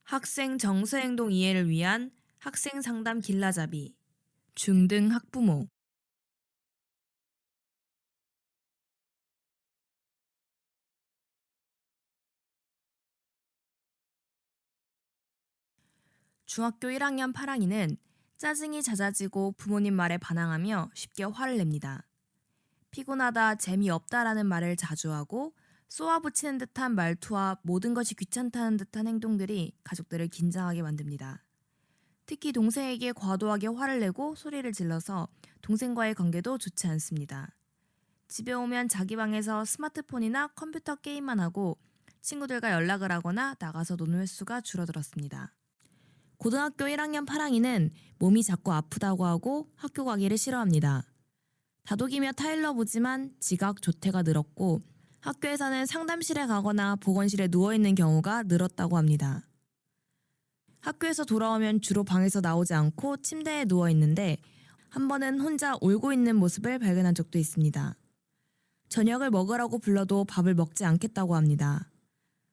학생 정서행동 이해를 위한 학생 상담 길라잡이 중등 학부모. 중학교 1학년 8학년은 짜증이 잦아지고 부모님 말에 반항하며 쉽게 화를 냅니다. 피곤하다, 재미없다라는 말을 자주 하고 쏘아붙이는 듯한 말투와 모든 것이 귀찮다는 듯한 행동들이 가족들을 긴장하게 만듭니다. 특히 동생에게 과도하게 화를 내고 소리를 질러서 동생과의 관계도 좋지 않습니다. 집에 오면 자기 방에서 스마트폰이나 컴퓨터 게임만 하고 친구들과 연락을 하거나 나가서 노는 횟수가 줄어들었습니다. 고등학교 1학년 8학년은 몸이 자꾸 아프다고 하고 학교 가기를 싫어합니다. 다독이며 타일러 보지만 지각, 조퇴가 늘었고 학교에서는 상담실에 가거나 보건실에 누워있는 경우가 늘었다고 합니다. 학교에서 돌아오면 주로 방에서 나오지 않고 침대에 누워있는데 한 번은 혼자 울고 있는 모습을 발견한 적도 있습니다. 저녁을 먹으라고 불러도 밥을 먹지 않겠다고 합니다.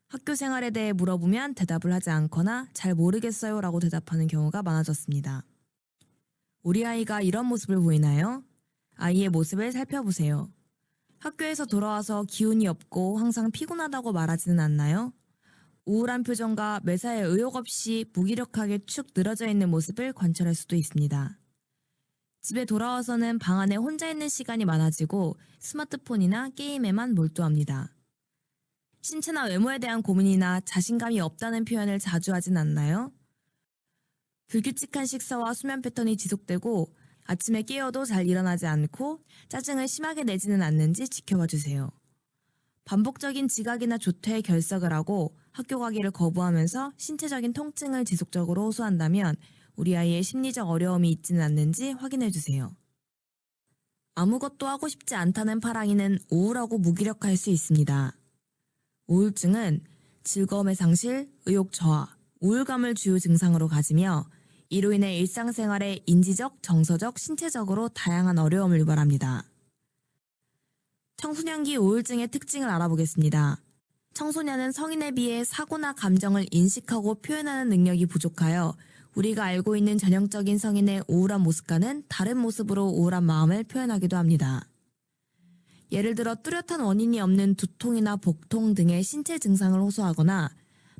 학교 생활에 대해 물어보면 대답을 하지 않거나 잘 모르겠어요 라고 대답하는 경우가 많아졌습니다. 우리 아이가 이런 모습을 보이나요? 아이의 모습을 살펴보세요. 학교에서 돌아와서 기운이 없고 항상 피곤하다고 말하지는 않나요? 우울한 표정과 매사에 의욕 없이 무기력하게 축 늘어져 있는 모습을 관찰할 수도 있습니다. 집에 돌아와서는 방 안에 혼자 있는 시간이 많아지고 스마트폰이나 게임에만 몰두합니다. 신체나 외모에 대한 고민이나 자신감이 없다는 표현을 자주 하진 않나요? 불규칙한 식사와 수면 패턴이 지속되고 아침에 깨어도 잘 일어나지 않고 짜증을 심하게 내지는 않는지 지켜봐 주세요. 반복적인 지각이나 조퇴에 결석을 하고 학교 가기를 거부하면서 신체적인 통증을 지속적으로 호소한다면 우리 아이의 심리적 어려움이 있지는 않는지 확인해 주세요. 아무것도 하고 싶지 않다는 파랑이는 우울하고 무기력할 수 있습니다. 우울증은 즐거움의 상실, 의욕 저하, 우울감을 주요 증상으로 가지며 이로 인해 일상생활에 인지적, 정서적, 신체적으로 다양한 어려움을 유발합니다. 청소년기 우울증의 특징을 알아보겠습니다. 청소년은 성인에 비해 사고나 감정을 인식하고 표현하는 능력이 부족하여 우리가 알고 있는 전형적인 성인의 우울한 모습과는 다른 모습으로 우울한 마음을 표현하기도 합니다. 예를 들어 뚜렷한 원인이 없는 두통이나 복통 등의 신체 증상을 호소하거나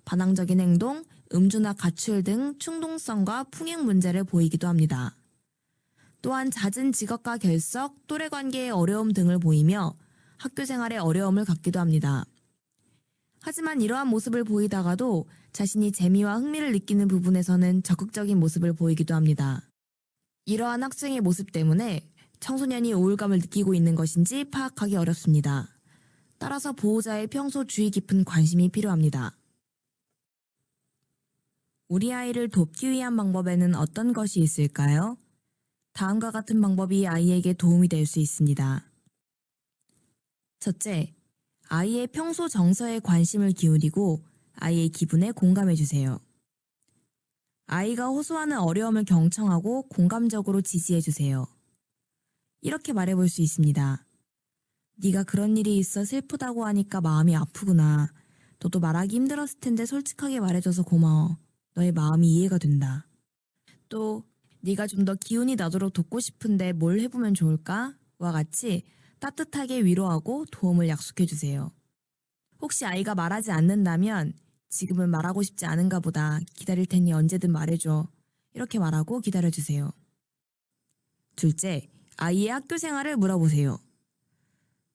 반항적인 행동, 음주나 가출 등 충동성과 풍행 문제를 보이기도 합니다. 또한 잦은 지각과 결석, 또래 관계의 어려움 등을 보이며 학교 생활에 어려움을 갖기도 합니다. 하지만 이러한 모습을 보이다가도 자신이 재미와 흥미를 느끼는 부분에서는 적극적인 모습을 보이기도 합니다. 이러한 학생의 모습 때문에 청소년이 우울감을 느끼고 있는 것인지 파악하기 어렵습니다. 따라서 보호자의 평소 주의 깊은 관심이 필요합니다. 우리 아이를 돕기 위한 방법에는 어떤 것이 있을까요? 다음과 같은 방법이 아이에게 도움이 될 수 있습니다. 첫째, 아이의 평소 정서에 관심을 기울이고 아이의 기분에 공감해 주세요. 아이가 호소하는 어려움을 경청하고 공감적으로 지지해 주세요. 이렇게 말해볼 수 있습니다. 네가 그런 일이 있어 슬프다고 하니까 마음이 아프구나. 너도 말하기 힘들었을 텐데 솔직하게 말해줘서 고마워. 너의 마음이 이해가 된다. 또 네가 좀 더 기운이 나도록 돕고 싶은데 뭘 해보면 좋을까? 와 같이 따뜻하게 위로하고 도움을 약속해 주세요. 혹시 아이가 말하지 않는다면 지금은 말하고 싶지 않은가 보다. 기다릴 테니 언제든 말해줘. 이렇게 말하고 기다려주세요. 둘째, 아이의 학교 생활을 물어보세요.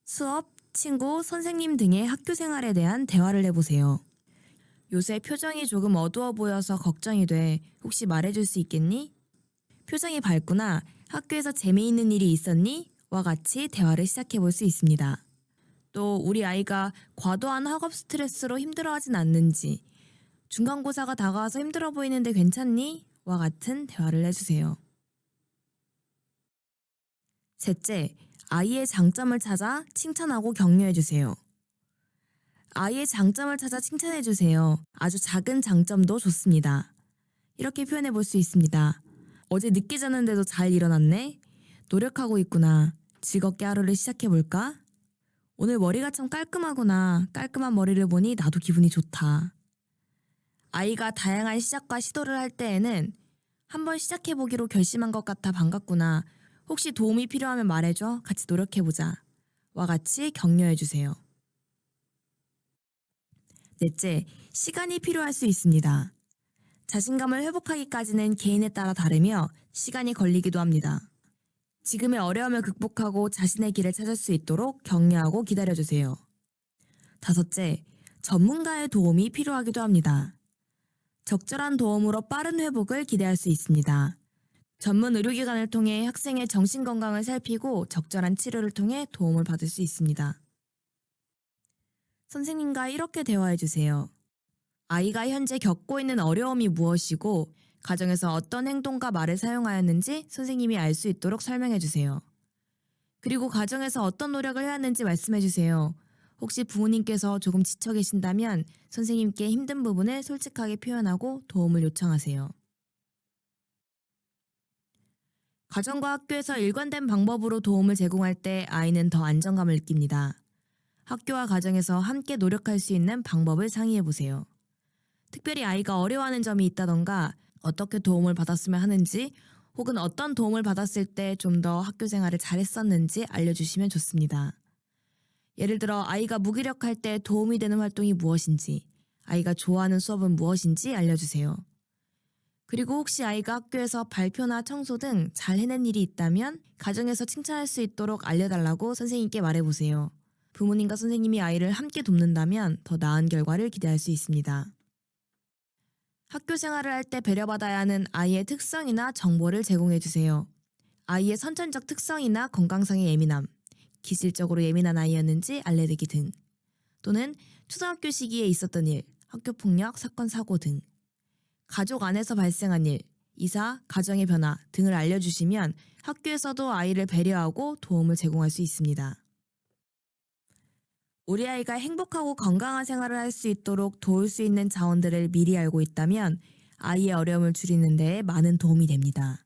수업, 친구, 선생님 등의 학교 생활에 대한 대화를 해보세요. 요새 표정이 조금 어두워 보여서 걱정이 돼. 혹시 말해줄 수 있겠니? 표정이 밝구나. 학교에서 재미있는 일이 있었니? 와 같이 대화를 시작해 볼 수 있습니다. 또 우리 아이가 과도한 학업 스트레스로 힘들어하진 않는지, 중간고사가 다가와서 힘들어 보이는데 괜찮니? 와 같은 대화를 해주세요. 셋째, 아이의 장점을 찾아 칭찬하고 격려해주세요. 아이의 장점을 찾아 칭찬해주세요. 아주 작은 장점도 좋습니다. 이렇게 표현해 볼 수 있습니다. 어제 늦게 잤는데도 잘 일어났네? 노력하고 있구나. 즐겁게 하루를 시작해볼까? 오늘 머리가 참 깔끔하구나. 깔끔한 머리를 보니 나도 기분이 좋다. 아이가 다양한 시작과 시도를 할 때에는 한번 시작해보기로 결심한 것 같아 반갑구나. 혹시 도움이 필요하면 말해줘. 같이 노력해보자. 와 같이 격려해주세요. 넷째, 시간이 필요할 수 있습니다. 자신감을 회복하기까지는 개인에 따라 다르며 시간이 걸리기도 합니다. 지금의 어려움을 극복하고 자신의 길을 찾을 수 있도록 격려하고 기다려주세요. 다섯째, 전문가의 도움이 필요하기도 합니다. 적절한 도움으로 빠른 회복을 기대할 수 있습니다. 전문 의료기관을 통해 학생의 정신건강을 살피고 적절한 치료를 통해 도움을 받을 수 있습니다. 선생님과 이렇게 대화해주세요. 아이가 현재 겪고 있는 어려움이 무엇이고 가정에서 어떤 행동과 말을 사용하였는지 선생님이 알 수 있도록 설명해주세요. 그리고 가정에서 어떤 노력을 해야 하는지 말씀해주세요. 혹시 부모님께서 조금 지쳐 계신다면 선생님께 힘든 부분을 솔직하게 표현하고 도움을 요청하세요. 가정과 학교에서 일관된 방법으로 도움을 제공할 때 아이는 더 안정감을 느낍니다. 학교와 가정에서 함께 노력할 수 있는 방법을 상의해 보세요. 특별히 아이가 어려워하는 점이 있다던가 어떻게 도움을 받았으면 하는지 혹은 어떤 도움을 받았을 때 좀 더 학교 생활을 잘했었는지 알려주시면 좋습니다. 예를 들어 아이가 무기력할 때 도움이 되는 활동이 무엇인지, 아이가 좋아하는 수업은 무엇인지 알려주세요. 그리고 혹시 아이가 학교에서 발표나 청소 등 잘 해낸 일이 있다면 가정에서 칭찬할 수 있도록 알려달라고 선생님께 말해보세요. 부모님과 선생님이 아이를 함께 돕는다면 더 나은 결과를 기대할 수 있습니다. 학교 생활을 할 때 배려받아야 하는 아이의 특성이나 정보를 제공해주세요. 아이의 선천적 특성이나 건강상의 예민함, 기질적으로 예민한 아이였는지 알레르기 등, 또는 초등학교 시기에 있었던 일, 학교폭력, 사건, 사고 등, 가족 안에서 발생한 일, 이사, 가정의 변화 등을 알려주시면 학교에서도 아이를 배려하고 도움을 제공할 수 있습니다. 우리 아이가 행복하고 건강한 생활을 할 수 있도록 도울 수 있는 자원들을 미리 알고 있다면 아이의 어려움을 줄이는 데 많은 도움이 됩니다.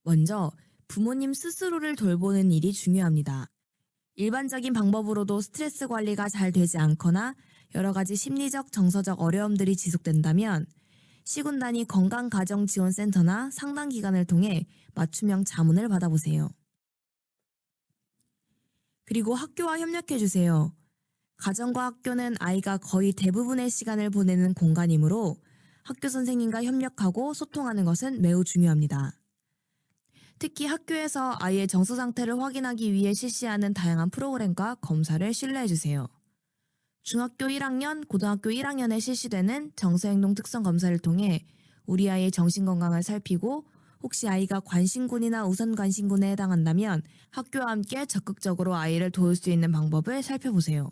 먼저 부모님 스스로를 돌보는 일이 중요합니다. 일반적인 방법으로도 스트레스 관리가 잘 되지 않거나 여러 가지 심리적, 정서적 어려움들이 지속된다면 시군단위 건강가정지원센터나 상담기관을 통해 맞춤형 자문을 받아보세요. 그리고 학교와 협력해주세요. 가정과 학교는 아이가 거의 대부분의 시간을 보내는 공간이므로 학교 선생님과 협력하고 소통하는 것은 매우 중요합니다. 특히 학교에서 아이의 정서 상태를 확인하기 위해 실시하는 다양한 프로그램과 검사를 신뢰해주세요. 중학교 1학년, 고등학교 1학년에 실시되는 정서행동 특성 검사를 통해 우리 아이의 정신건강을 살피고 혹시 아이가 관심군이나 우선관심군에 해당한다면 학교와 함께 적극적으로 아이를 도울 수 있는 방법을 살펴보세요.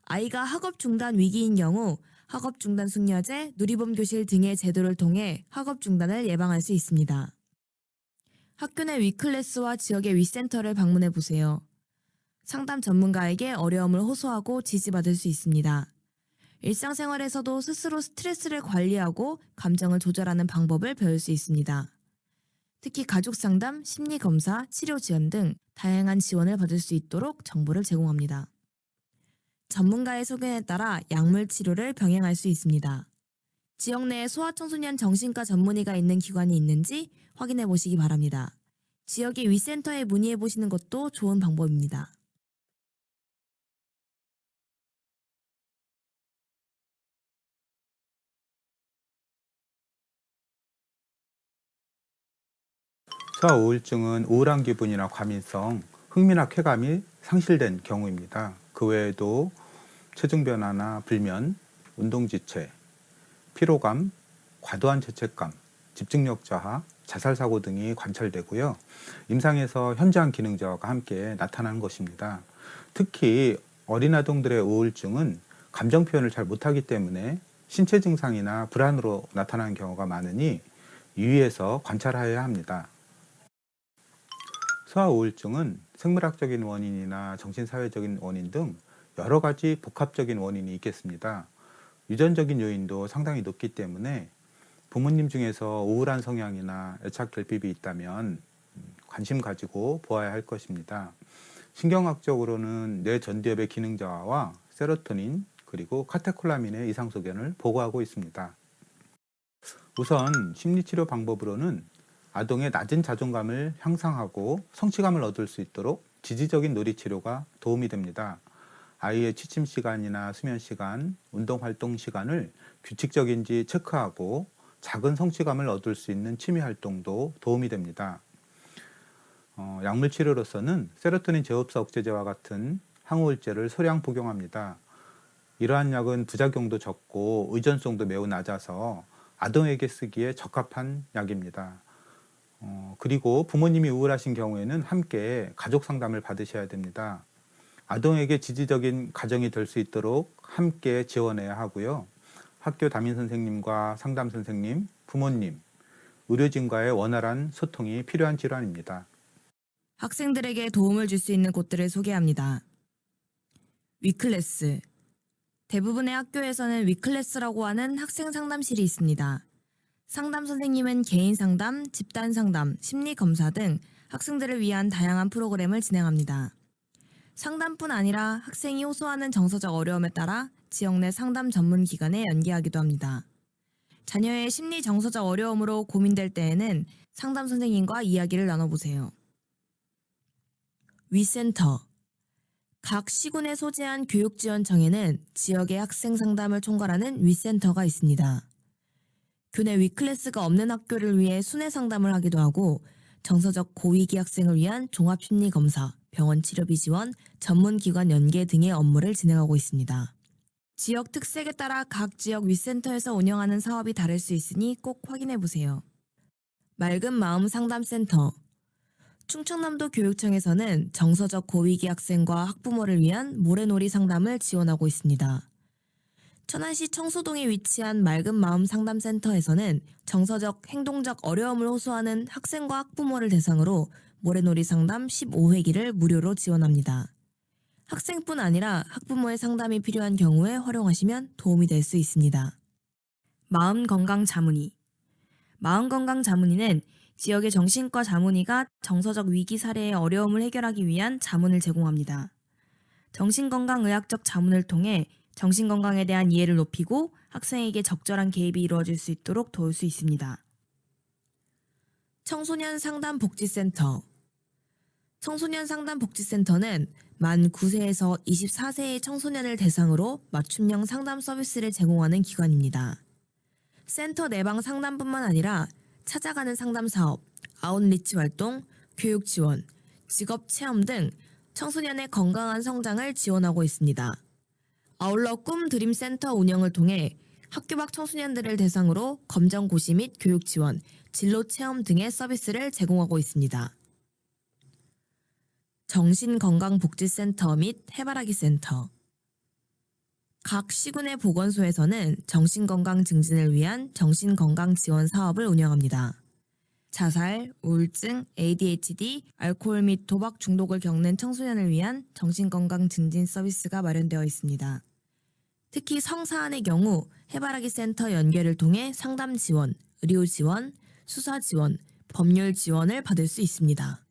아이가 학업 중단 위기인 경우 학업 중단 숙려제, 누리봄 교실 등의 제도를 통해 학업 중단을 예방할 수 있습니다. 학교 내 위클래스와 지역의 위센터를 방문해 보세요. 상담 전문가에게 어려움을 호소하고 지지받을 수 있습니다. 일상생활에서도 스스로 스트레스를 관리하고 감정을 조절하는 방법을 배울 수 있습니다. 특히 가족 상담, 심리 검사, 치료 지원 등 다양한 지원을 받을 수 있도록 정보를 제공합니다. 전문가의 소견에 따라 약물 치료를 병행할 수 있습니다. 지역 내에 소아청소년 정신과 전문의가 있는 기관이 있는지 확인해 보시기 바랍니다. 지역의 위센터에 문의해 보시는 것도 좋은 방법입니다. 소아 우울증은 우울한 기분이나 과민성, 흥미나 쾌감이 상실된 경우입니다. 그 외에도 체중 변화나 불면, 운동 지체, 피로감, 과도한 죄책감, 집중력 저하, 자살 사고 등이 관찰되고요. 임상에서 현저한 기능 저하가 함께 나타나는 것입니다. 특히 어린 아동들의 우울증은 감정 표현을 잘 못하기 때문에 신체 증상이나 불안으로 나타나는 경우가 많으니 유의해서 관찰하여야 합니다. 소아 우울증은 생물학적인 원인이나 정신사회적인 원인 등 여러 가지 복합적인 원인이 있겠습니다. 유전적인 요인도 상당히 높기 때문에 부모님 중에서 우울한 성향이나 애착 결핍이 있다면 관심 가지고 보아야 할 것입니다. 신경학적으로는 뇌 전두엽의 기능 저하와 세로토닌, 그리고 카테콜라민의 이상 소견을 보고하고 있습니다. 우선 심리치료 방법으로는 아동의 낮은 자존감을 향상하고 성취감을 얻을 수 있도록 지지적인 놀이치료가 도움이 됩니다. 아이의 취침 시간이나 수면 시간, 운동 활동 시간을 규칙적인지 체크하고 작은 성취감을 얻을 수 있는 취미 활동도 도움이 됩니다. 약물 치료로서는 세로토닌 제흡사 억제제와 같은 항우울제를 소량 복용합니다. 이러한 약은 부작용도 적고 의존성도 매우 낮아서 아동에게 쓰기에 적합한 약입니다. 그리고 부모님이 우울하신 경우에는 함께 가족 상담을 받으셔야 됩니다. 아동에게 지지적인 가정이 될 수 있도록 함께 지원해야 하고요. 학교 담임 선생님과 상담 선생님, 부모님, 의료진과의 원활한 소통이 필요한 질환입니다. 학생들에게 도움을 줄 수 있는 곳들을 소개합니다. 위클래스. 대부분의 학교에서는 위클래스라고 하는 학생 상담실이 있습니다. 상담 선생님은 개인 상담, 집단 상담, 심리 검사 등 학생들을 위한 다양한 프로그램을 진행합니다. 상담뿐 아니라 학생이 호소하는 정서적 어려움에 따라 지역 내 상담 전문 기관에 연계하기도 합니다. 자녀의 심리 정서적 어려움으로 고민될 때에는 상담 선생님과 이야기를 나눠보세요. 위센터. 각 시군에 소재한 교육지원청에는 지역의 학생 상담을 총괄하는 위센터가 있습니다. 교내 위클래스가 없는 학교를 위해 순회 상담을 하기도 하고 정서적 고위기 학생을 위한 종합심리검사, 병원 치료비 지원, 전문기관 연계 등의 업무를 진행하고 있습니다. 지역 특색에 따라 각 지역 위센터에서 운영하는 사업이 다를 수 있으니 꼭 확인해보세요. 맑은 마음 상담센터. 충청남도 교육청에서는 정서적 고위기 학생과 학부모를 위한 모래놀이 상담을 지원하고 있습니다. 천안시 청소동에 위치한 맑은 마음 상담센터에서는 정서적, 행동적 어려움을 호소하는 학생과 학부모를 대상으로 모래놀이 상담 15회기를 무료로 지원합니다. 학생뿐 아니라 학부모의 상담이 필요한 경우에 활용하시면 도움이 될 수 있습니다. 마음건강자문위. 마음건강자문위는 지역의 정신과 자문위가 정서적 위기 사례의 어려움을 해결하기 위한 자문을 제공합니다. 정신건강의학적 자문을 통해 정신건강에 대한 이해를 높이고 학생에게 적절한 개입이 이루어질 수 있도록 도울 수 있습니다. 청소년 상담복지센터. 청소년 상담복지센터는 만 9세에서 24세의 청소년을 대상으로 맞춤형 상담 서비스를 제공하는 기관입니다. 센터 내방 상담뿐만 아니라 찾아가는 상담 사업, 아웃리치 활동, 교육 지원, 직업 체험 등 청소년의 건강한 성장을 지원하고 있습니다. 아울러 꿈 드림 센터 운영을 통해 학교 밖 청소년들을 대상으로 검정 고시 및 교육 지원, 진로 체험 등의 서비스를 제공하고 있습니다. 정신건강복지센터 및 해바라기 센터. 각 시군의 보건소에서는 정신건강 증진을 위한 정신건강 지원 사업을 운영합니다. 자살, 우울증, ADHD, 알코올 및 도박 중독을 겪는 청소년을 위한 정신건강 증진 서비스가 마련되어 있습니다. 특히 성사안의 경우 해바라기 센터 연계를 통해 상담 지원, 의료 지원, 수사 지원, 법률 지원을 받을 수 있습니다.